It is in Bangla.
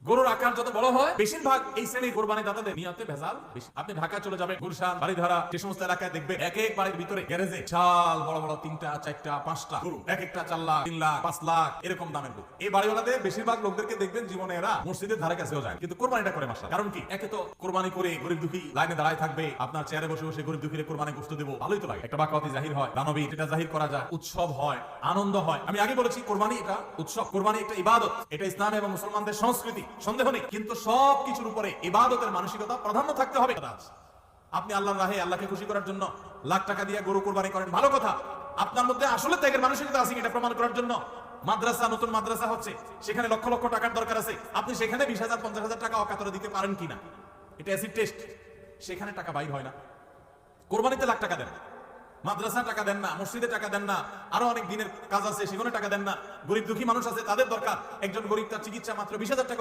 গরুর আকার যত বড় হয় বেশিরভাগ এই শ্রেণীর কোরবানি দাতাদের নিয়তে ভেজাল বেশি। আপনি ঢাকা চলে যাবেন, গুলশান, বাড়িধারা, যে সমস্ত এলাকায় দেখবেন এক এক বাড়ির ভিতরে গ্যারেজে বিশাল বড় বড় 3টা 4টা 5টা গরু, এক একটা 4 লাখ 3 লাখ 5 লাখ এরকম দামের গরু। এই বাড়িওয়ালাদের বেশিরভাগ লোকদেরকে দেখবেন জীবনে এরা মসজিদের ধারে কাছেও যায়, কিন্তু কোরবানিটা করে মাসা। কারণ কি? একে তো কোরবানি করে গরিব দুঃখী লাইনে দাঁড়ায় থাকবে, আপনার চেয়ারে বসে বসে গরিব দুঃখীর কোরবানি গোশত দেবো, ভালোই তো লাগে। একটা বাকাওয়াতি জাহির হয়, দানবী এটা জাহির করা যায়, উৎসব হয়, আনন্দ হয়। আমি আগে বলেছি কোরবানি এটা উৎসব, কোরবানি একটা ইবাদত, এটা ইসলাম এবং মুসলমানদের সংস্কৃতি, সন্দেহ নেই। কিন্তু সব কিছুর উপরে ইবাদতের মানসিকতা প্রাধান্য থাকতে হবে। আপনি আল্লাহর রাহে আল্লাহকে খুশি করার জন্য লাখ টাকা দিয়ে গরু কোরবানি করেন, ভালো কথা। আপনার মধ্যে আসলে ত্যাগের মানসিকতা আছে এটা প্রমাণ করার জন্য মাদ্রাসা, নতুন মাদ্রাসা হচ্ছে, সেখানে লক্ষ লক্ষ টাকার দরকার আছে। আপনি সেখানে 20,000 50,000 টাকা অকাতরে দিতে পারেন কিনা, এটা অ্যাসিড টেস্ট। সেখানে টাকা বাইর হয় না। কোরবানিতে লাখ টাকা দেন, মাদ্রাসা টাকা দেন না, মসজিদে টাকা দেন না, আরো অনেক দিনের কাজ আছে সেখানে টাকা দেন না। গরিব দুঃখী মানুষ আছে, তাদের দরকার। একজন গরিব তার চিকিৎসা মাত্র 20,000 টাকা